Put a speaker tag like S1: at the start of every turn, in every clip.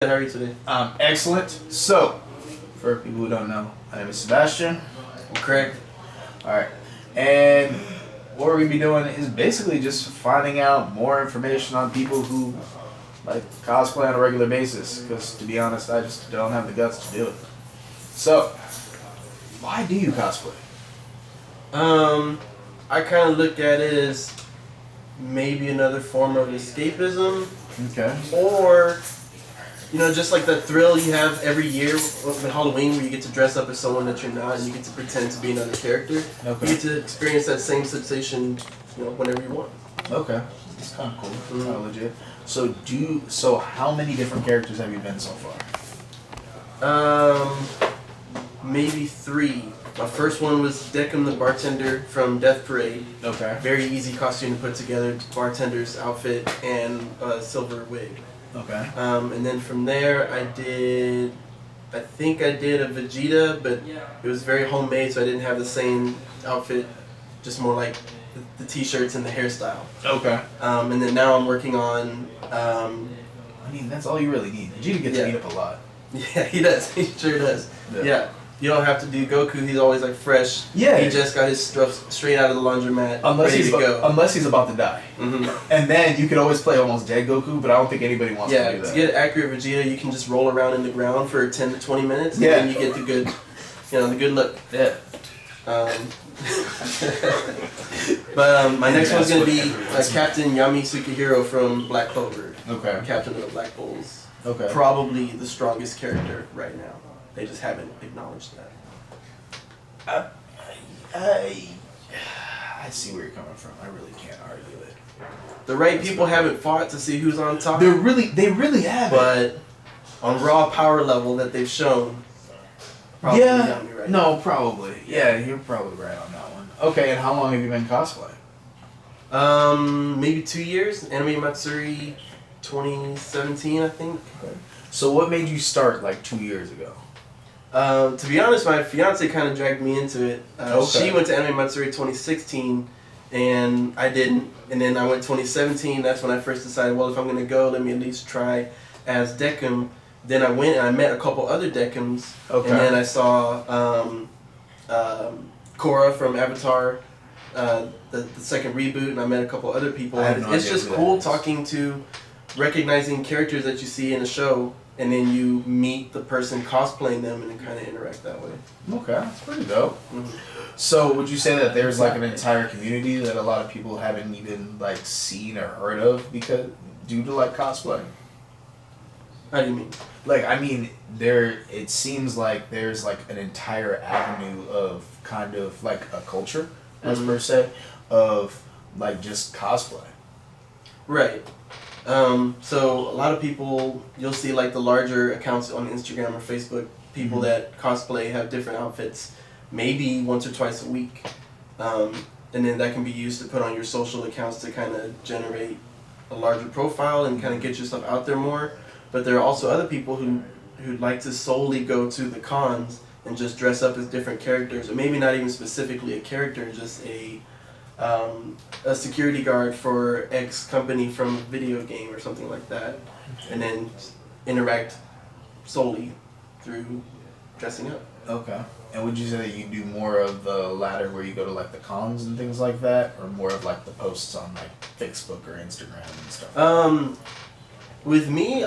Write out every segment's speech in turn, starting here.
S1: How are you today?
S2: Excellent. So, for people who don't know, my name is Sebastian.
S1: I'm Craig.
S2: Alright. And what we're going to be doing is basically just finding out more information on people who like cosplay on a regular basis. Because to be honest, I just don't have the guts to do it. So, why do you cosplay?
S1: I kind of look at it as maybe another form of escapism.
S2: Okay.
S1: Or, just like the thrill you have every year with Halloween where you get to dress up as someone that you're not and you get to pretend to be another character.
S2: Okay.
S1: You get to experience that same sensation, whenever you want.
S2: Okay. It's kind of cool. It's kind of legit. So how many different characters have you been so far?
S1: Maybe 3. My first one was Deckham the bartender from Death Parade.
S2: Okay.
S1: Very easy costume to put together, bartender's outfit and a silver wig.
S2: Okay.
S1: And then from there I think I did a Vegeta, but it was very homemade, so I didn't have the same outfit, just more like the t-shirts and the hairstyle.
S2: Okay.
S1: And then now I'm working on...
S2: I mean, that's all you really need. Vegeta gets beat up a lot.
S1: Yeah, he does. He sure does.
S2: Yeah.
S1: Yeah. You don't have to do Goku. He's always like fresh.
S2: Yeah.
S1: He just got his stuff straight out of the laundromat,
S2: Unless
S1: ready to go.
S2: Unless he's about to die.
S1: Mm-hmm.
S2: And then you could always play almost dead Goku, but I don't think anybody wants to do that.
S1: To get accurate Vegeta, you can just roll around in the ground for 10 to 20 minutes, and
S2: Yeah.
S1: then you get the good, the good look.
S2: Yeah.
S1: But my next one's gonna be Captain Yami Sukihiro from Black Clover.
S2: Okay.
S1: Captain of the Black Bulls.
S2: Okay.
S1: Probably the strongest character right now. They just haven't acknowledged that.
S2: I see where you're coming from. I really can't argue it.
S1: The right people haven't fought to see who's on top.
S2: They really have.
S1: But on raw power level that they've shown, probably Yami right now.
S2: No, probably. Yeah, you're probably right on that one. Okay, and how long have you been cosplaying?
S1: Maybe 2 years. Anime Matsuri 2017, I think.
S2: Okay. So what made you start like 2 years ago?
S1: To be honest, my fiance kind of dragged me into it. She went to Anime Matsuri 2016, and I didn't. And then I went 2017. That's when I first decided, well, if I'm going to go, let me at least try as Deckham. Then I went and I met a couple other Deckhams.
S2: Okay.
S1: And then I saw Korra from Avatar, the second reboot, and I met a couple other people. It's just cool talking to, recognizing characters that you see in a show, and then you meet the person cosplaying them and then kind of interact that way.
S2: Okay, that's pretty dope.
S1: Mm-hmm.
S2: So would you say that there's like an entire community that a lot of people haven't even like seen or heard of due to like cosplay?
S1: How do you mean?
S2: Like, I mean, it seems like there's like an entire avenue of kind of like a culture, as per se, of like just cosplay.
S1: Right. So a lot of people, you'll see like the larger accounts on Instagram or Facebook, people that cosplay have different outfits, maybe once or twice a week. And then that can be used to put on your social accounts to kind of generate a larger profile and kind of get yourself out there more. But there are also other people who like to solely go to the cons and just dress up as different characters, or maybe not even specifically a character, just a security guard for X company from a video game or something like that, and then interact solely through dressing up.
S2: Okay. And would you say that you do more of the latter where you go to like the cons and things like that, or more of like the posts on like Facebook or Instagram and stuff?
S1: With me,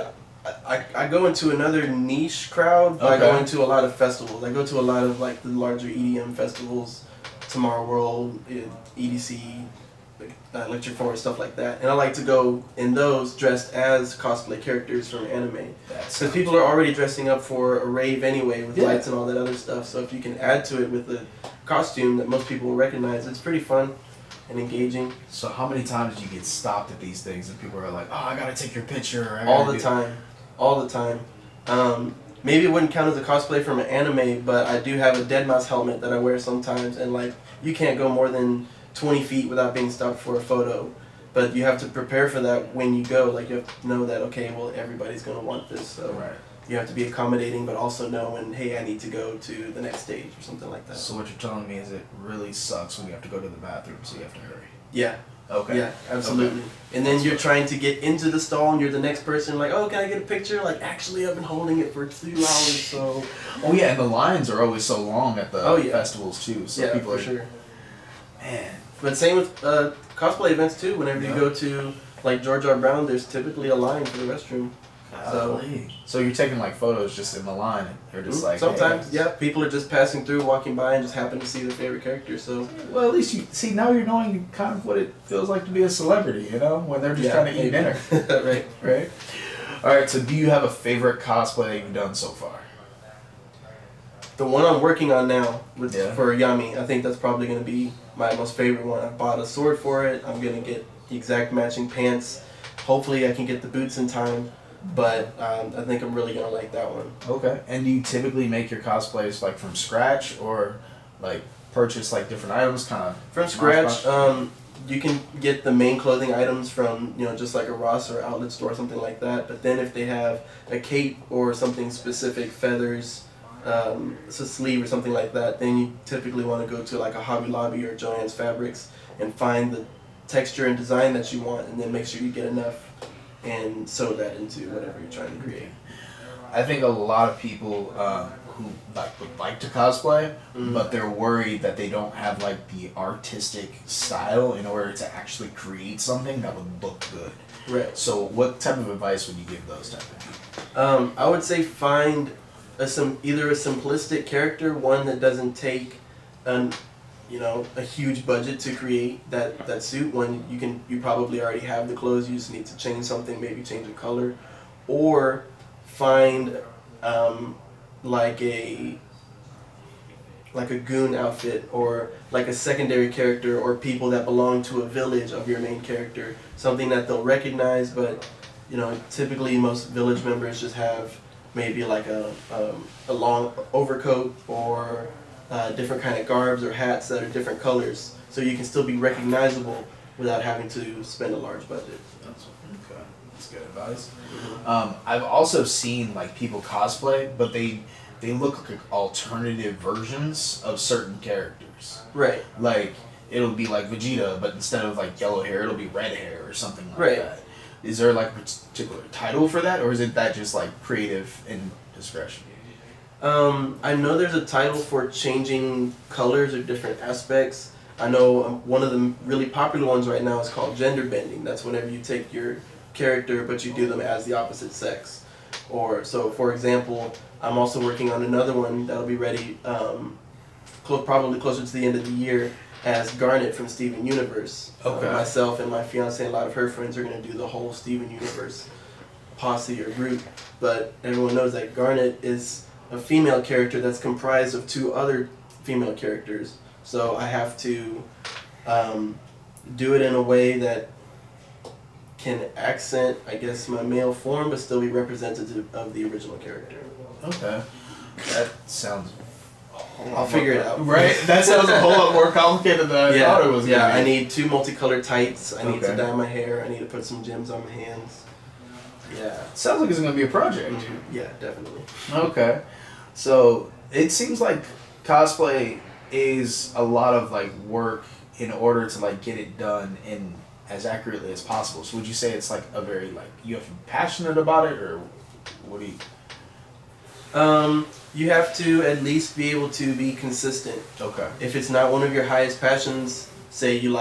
S1: I go into another niche crowd by going to a lot of festivals. I go to a lot of like the larger EDM festivals, Tomorrow World, EDC, Electric Forest, stuff like that. And I like to go in those dressed as cosplay characters from anime. Because people are already dressing up for a rave anyway with lights and all that other stuff. So if you can add to it with a costume that most people will recognize, it's pretty fun and engaging.
S2: So how many times do you get stopped at these things and people are like, oh, I gotta take your picture?
S1: All the time. Maybe it wouldn't count as a cosplay from an anime, but I do have a Deadmau5 helmet that I wear sometimes, and like you can't go more than 20 feet without being stopped for a photo. But you have to prepare for that when you go. Like you have to know that, okay, well, everybody's gonna want this, so you have to be accommodating, but also know when, hey, I need to go to the next stage or something like that.
S2: So what you're telling me is it really sucks when you have to go to the bathroom, so you have to hurry.
S1: Yeah.
S2: Okay.
S1: Yeah, absolutely.
S2: Okay.
S1: And then you're trying to get into the stall, and you're the next person. Like, oh, can I get a picture? Like, actually, I've been holding it for 2 hours. So.
S2: Oh yeah, and the lines are always so long at the festivals too. So
S1: yeah,
S2: people
S1: for
S2: are,
S1: sure.
S2: Man.
S1: But same with cosplay events too. Whenever you go to like George R. Brown, there's typically a line for the restroom.
S2: So you're taking like photos just in the line, or just like
S1: sometimes, yeah, people are just passing through, walking by, and just happen to see their favorite character. So
S2: well, at least you see now you're knowing kind of what it feels like to be a celebrity, you know, when they're just trying to eat dinner. Right. All right. So do you have a favorite cosplay you've done so far?
S1: The one I'm working on now for Yami, I think that's probably going to be my most favorite one. I bought a sword for it. I'm going to get the exact matching pants. Hopefully, I can get the boots in time. But I think I'm really gonna like that one.
S2: Okay. And do you typically make your cosplays like from scratch, or like purchase like different items, kind of
S1: from scratch? You can get the main clothing items from just like a Ross or outlet store or something like that. But then if they have a cape or something specific, feathers, it's a sleeve or something like that, then you typically want to go to like a Hobby Lobby or Joann's Fabrics and find the texture and design that you want, and then make sure you get enough and sew that into whatever you're trying to create.
S2: I think a lot of people who would like to cosplay, but they're worried that they don't have like the artistic style in order to actually create something that would look good.
S1: Right.
S2: So what type of advice would you give those type of people?
S1: I would say find either a simplistic character, one that doesn't take a huge budget to create that suit. When you probably already have the clothes, you just need to change something, maybe change the color, or find like a goon outfit, or like a secondary character, or people that belong to a village of your main character, something that they'll recognize. But typically most village members just have maybe like a long overcoat, or different kind of garbs or hats that are different colors, so you can still be recognizable without having to spend a large budget.
S2: That's good advice. I've also seen like people cosplay, but they look like alternative versions of certain characters.
S1: Right.
S2: Like it'll be like Vegeta, but instead of like yellow hair, it'll be red hair or something like that. Is there like a particular title for that, or is it that just like creative and discretion?
S1: I know there's a title for changing colors or different aspects. I know one of the really popular ones right now is called gender bending. That's whenever you take your character but you do them as the opposite sex. Or so, for example, I'm also working on another one that'll be ready probably closer to the end of the year, as Garnet from Steven Universe.
S2: Okay.
S1: Myself and my fiance and a lot of her friends are going to do the whole Steven Universe posse or group. But everyone knows that Garnet is a female character that's comprised of 2 other female characters. So I have to do it in a way that can accent, I guess, my male form, but still be representative of the original character.
S2: Okay. That sounds...
S1: I'll figure it out.
S2: Right? That sounds a whole lot more complicated than I thought it was going to be.
S1: I need 2 multicolored tights. I need to dye my hair. I need to put some gems on my hands. Yeah.
S2: Sounds like it's going to be a project.
S1: Yeah, definitely.
S2: Okay. So it seems like cosplay is a lot of like work in order to like get it done in as accurately as possible. So would you say it's like a very like you have to be passionate about it, or what do you?
S1: You have to at least be able to be consistent.
S2: Okay.
S1: If it's not one of your highest passions, say you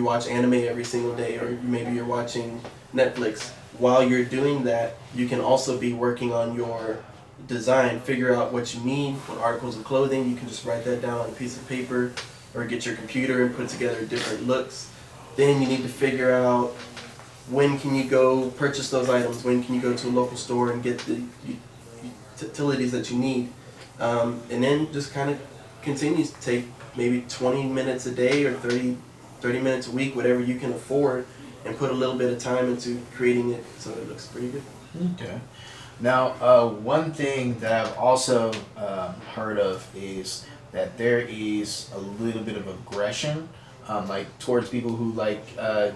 S1: watch anime every single day, or maybe you're watching Netflix. While you're doing that, you can also be working on your design, figure out what you need, what articles of clothing. You can just write that down on a piece of paper, or get your computer and put together different looks. Then you need to figure out when can you go purchase those items, when can you go to a local store and get the utilities that you need. And then just kind of continues to take maybe 20 minutes a day or 30 minutes a week, whatever you can afford, and put a little bit of time into creating it so it looks pretty good.
S2: Okay. Now, one thing that I've also heard of is that there is a little bit of aggression, like towards people who like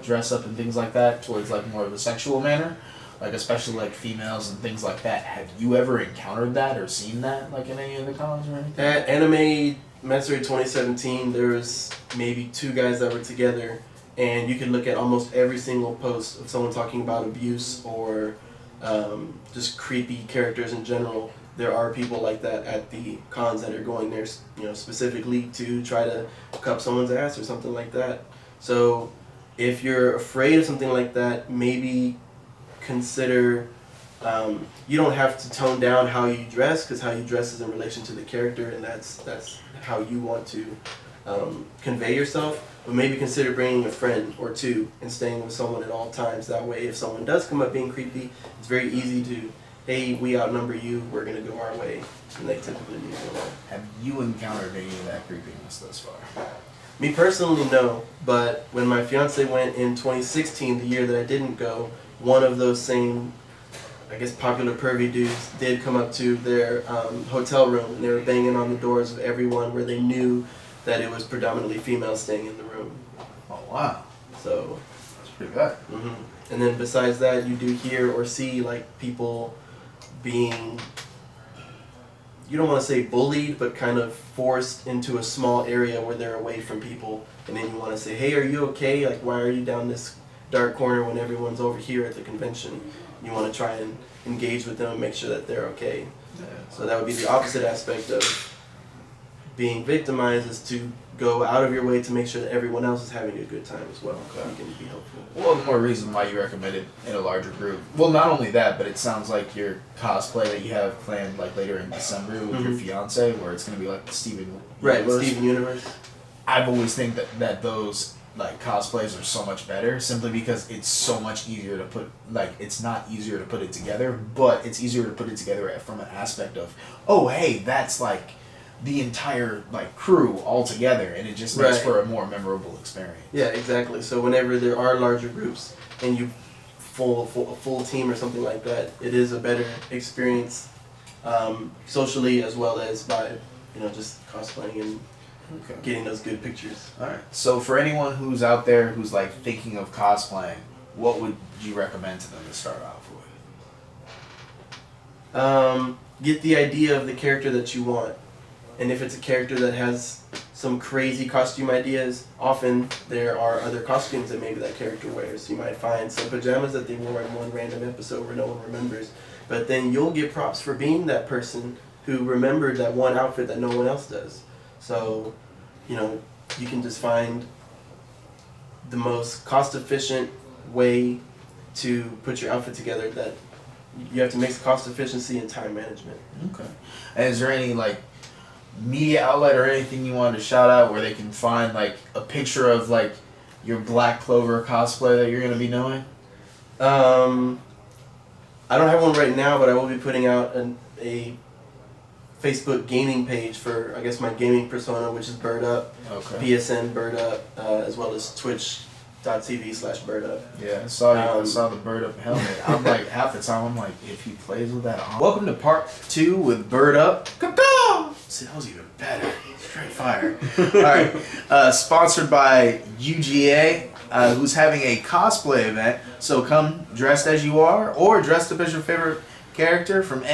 S2: dress up and things like that, towards like more of a sexual manner, like especially like females and things like that. Have you ever encountered that or seen that like in any of the cons or anything?
S1: At Anime Matsuri 2017, there was maybe 2 guys that were together, and you can look at almost every single post of someone talking about abuse or just creepy characters in general. There are people like that at the cons that are going there, specifically to try to cup someone's ass or something like that. So if you're afraid of something like that, maybe consider, you don't have to tone down how you dress, because how you dress is in relation to the character, and that's how you want to convey yourself. But maybe consider bringing a friend or two and staying with someone at all times. That way, if someone does come up being creepy, it's very easy to, hey, we outnumber you, we're going to go our way. And they typically do go on.
S2: Have you encountered any of that creepiness thus far?
S1: Me personally, no. But when my fiance went in 2016, the year that I didn't go, one of those same, I guess, popular pervy dudes did come up to their hotel room, and they were banging on the doors of everyone where they knew that it was predominantly females staying in the room.
S2: Oh, wow.
S1: So
S2: That's pretty bad.
S1: Mm-hmm. And then besides that, you do hear or see like people being, you don't want to say bullied, but kind of forced into a small area where they're away from people, and then you want to say, hey, are you okay? Like, why are you down this dark corner when everyone's over here at the convention? You want to try and engage with them and make sure that they're okay.
S2: Yeah.
S1: So that would be the opposite aspect of being victimized, is to go out of your way to make sure that everyone else is having a good time as well.
S2: Okay.
S1: You can be helpful.
S2: Well, the more reason why you recommend it in a larger group. Well, not only that, but it sounds like your cosplay that you have planned like later in December with your fiance, where it's going to be like the Steven Universe.
S1: Steven Universe.
S2: I've always think that those like cosplays are so much better, simply because it's so much easier to put, like, it's not easier to put it together, but it's easier to put it together from an aspect of, oh, hey, that's like the entire like crew all together, and it just makes for a more memorable experience.
S1: Yeah, exactly. So whenever there are larger groups and you a full team or something like that, it is a better experience socially, as well as by just cosplaying and getting those good pictures.
S2: All right. So for anyone who's out there who's like thinking of cosplaying, what would you recommend to them to start off with?
S1: Get the idea of the character that you want. And if it's a character that has some crazy costume ideas, often there are other costumes that maybe that character wears. You might find some pajamas that they wore in one random episode where no one remembers. But then you'll get props for being that person who remembered that one outfit that no one else does. So, you can just find the most cost-efficient way to put your outfit together. That you have to mix cost efficiency and time management.
S2: Okay. And is there any like media outlet or anything you wanted to shout out where they can find like a picture of like your Black Clover cosplay that you're going to be doing?
S1: I don't have one right now, but I will be putting out a Facebook gaming page for, I guess, my gaming persona, which is Birduup, PSN Birduup, as well as twitch.tv/Birduup.
S2: Yeah, I saw the Birduup helmet. I'm like, half the time I'm like, if he plays with that on. Welcome to part 2 with Birduup. See, that was even better. Straight fire. Alright, sponsored by UGA, who's having a cosplay event. So come dressed as you are, or dressed up as your favorite character from